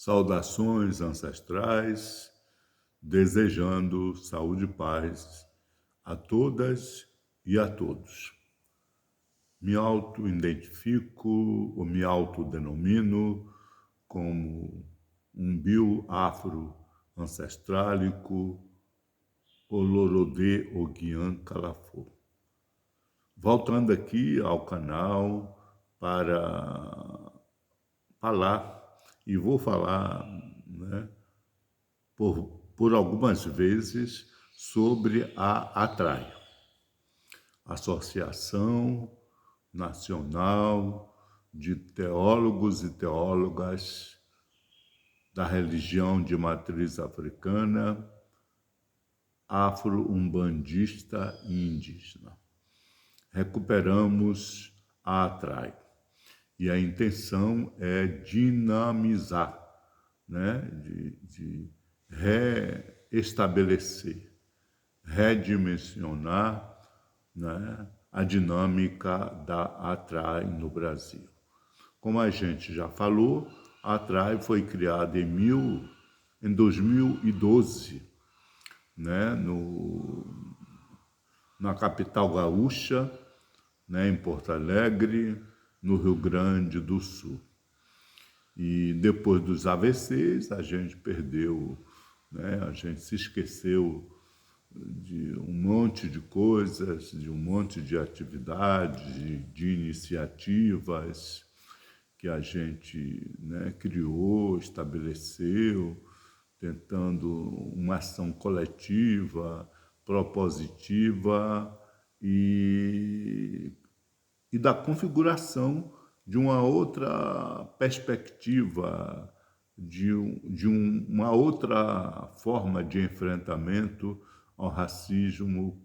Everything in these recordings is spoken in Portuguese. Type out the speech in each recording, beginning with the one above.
Saudações ancestrais, desejando saúde e paz a todas e a todos. Me auto-identifico ou me autodenomino como um bio-afro-ancestrálico Olorodê Oguian Calafou. Voltando aqui ao canal para falar, e vou falar, né, por algumas vezes sobre a ATRAI, Associação Nacional de Teólogos e Teólogas da Religião de Matriz Africana, Afro-Umbandista e Indígena. Recuperamos a ATRAI e a intenção é dinamizar, né, de reestabelecer, redimensionar, né, a dinâmica da ATRAI no Brasil. Como a gente já falou, a ATRAI foi criada em 2012, né, na capital gaúcha, né, em Porto Alegre, no Rio Grande do Sul. E depois dos AVCs, a gente perdeu, né, a gente se esqueceu de um monte de coisas, de um monte de atividades, de iniciativas que a gente, né, criou, estabeleceu, tentando uma ação coletiva, propositiva e da configuração de uma outra perspectiva, uma outra forma de enfrentamento ao racismo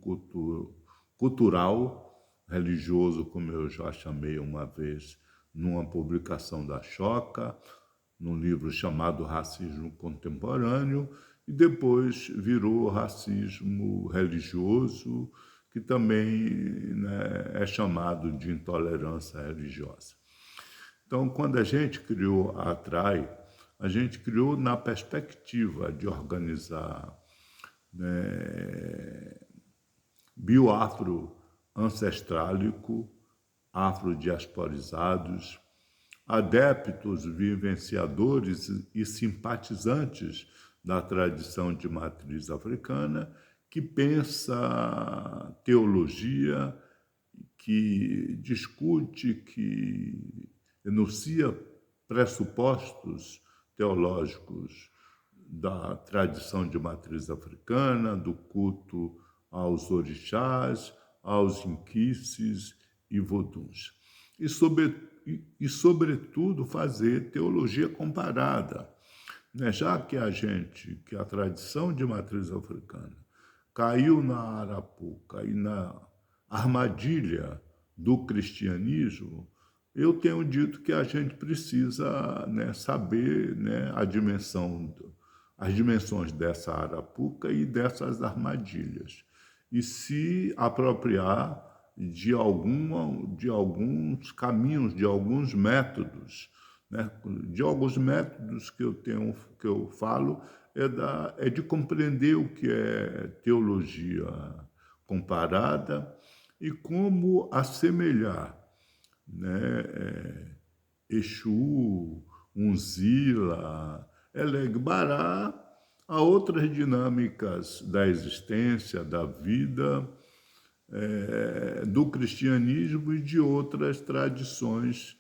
cultural, religioso, como eu já chamei uma vez numa publicação da Choca, num livro chamado Racismo Contemporâneo, e depois virou racismo religioso, que também, né, é chamado de intolerância religiosa. Então, quando a gente criou a ATRAI, a gente criou na perspectiva de organizar, né, bioafro-ancestrálico, afrodiasporizados, adeptos, vivenciadores e simpatizantes da tradição de matriz africana, que pensa teologia, que discute, que enuncia pressupostos teológicos da tradição de matriz africana, do culto aos orixás, aos inquices e voduns. E, sobretudo, fazer teologia comparada, né? Já que a tradição de matriz africana caiu na arapuca e na armadilha do cristianismo, eu tenho dito que a gente precisa, né, saber, né, as dimensões dessa arapuca e dessas armadilhas, e se apropriar de alguns caminhos, de alguns métodos, né? De alguns métodos que eu falo é de compreender o que é teologia comparada e como assemelhar, né, Exu, Unzila, Elegbará a outras dinâmicas da existência, da vida, do cristianismo e de outras tradições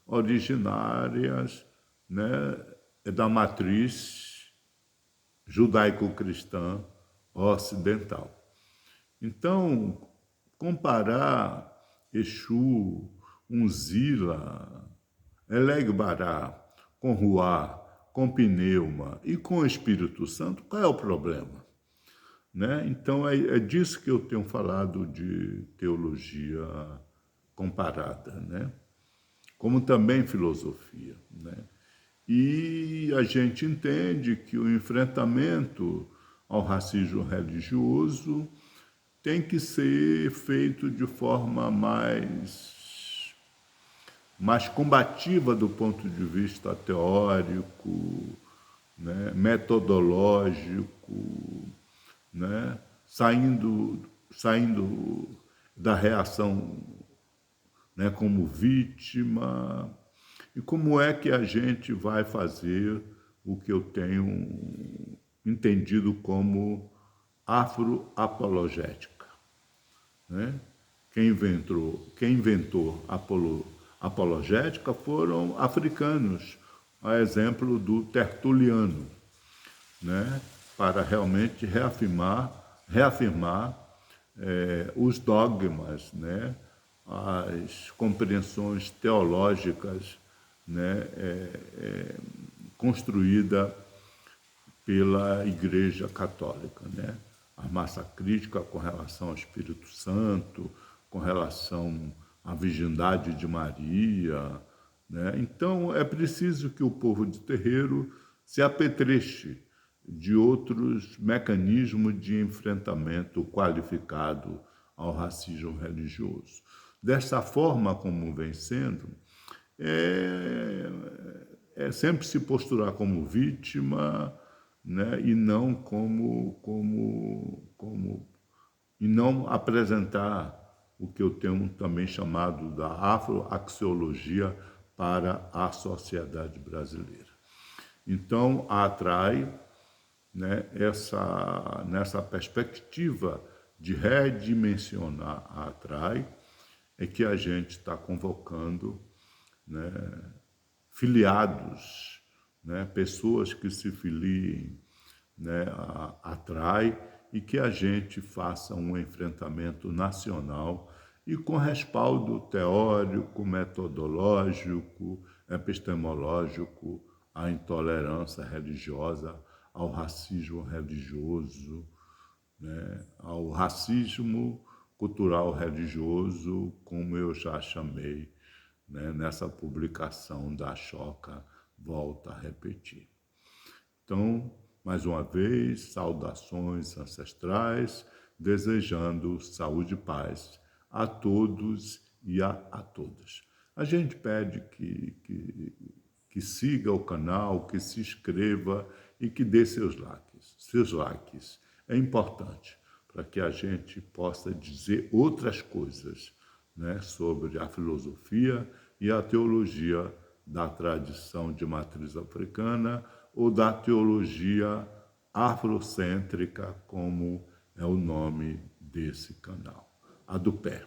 originárias, né, da matriz judaico-cristã ocidental. Então, comparar Exu, Unzila, Elegbará com Ruá, com Pneuma e com o Espírito Santo, qual é o problema? Né? Então, é disso que eu tenho falado de teologia comparada, né? Como também filosofia, né? E a gente entende que o enfrentamento ao racismo religioso tem que ser feito de forma mais mais combativa do ponto de vista teórico, né, metodológico, né, saindo da reação, né, como vítima. E como é que a gente vai fazer o que eu tenho entendido como afroapologética, né? Quem inventou a apologética foram africanos, a exemplo do Tertuliano, né? Para realmente reafirmar os dogmas, né? As compreensões teológicas, né? Construída pela Igreja Católica, né? A massa crítica com relação ao Espírito Santo, com relação à virgindade de Maria, né? Então é preciso que o povo de terreiro se apetreche de outros mecanismos de enfrentamento qualificado ao racismo religioso. Dessa forma como vem sendo, é, é sempre se posturar como vítima, né, e não e não apresentar o que eu tenho também chamado da afroaxiologia para a sociedade brasileira. Então, a ATRAI, né, nessa perspectiva de redimensionar a ATRAI, é que a gente está convocando, né, filiados, né, pessoas que se filiem, né, à ATRAI, e que a gente faça um enfrentamento nacional e com respaldo teórico, metodológico, epistemológico à intolerância religiosa, ao racismo religioso, né, ao racismo cultural religioso, como eu já chamei, né, nessa publicação da Choca, volta a repetir. Então, mais uma vez, saudações ancestrais, desejando saúde e paz a todos e a todas. A gente pede que siga o canal, que se inscreva e que dê seus likes. Seus likes é importante para que a gente possa dizer outras coisas, né, sobre a filosofia e a teologia da tradição de matriz africana ou da teologia afrocêntrica, como é o nome desse canal, a do pé.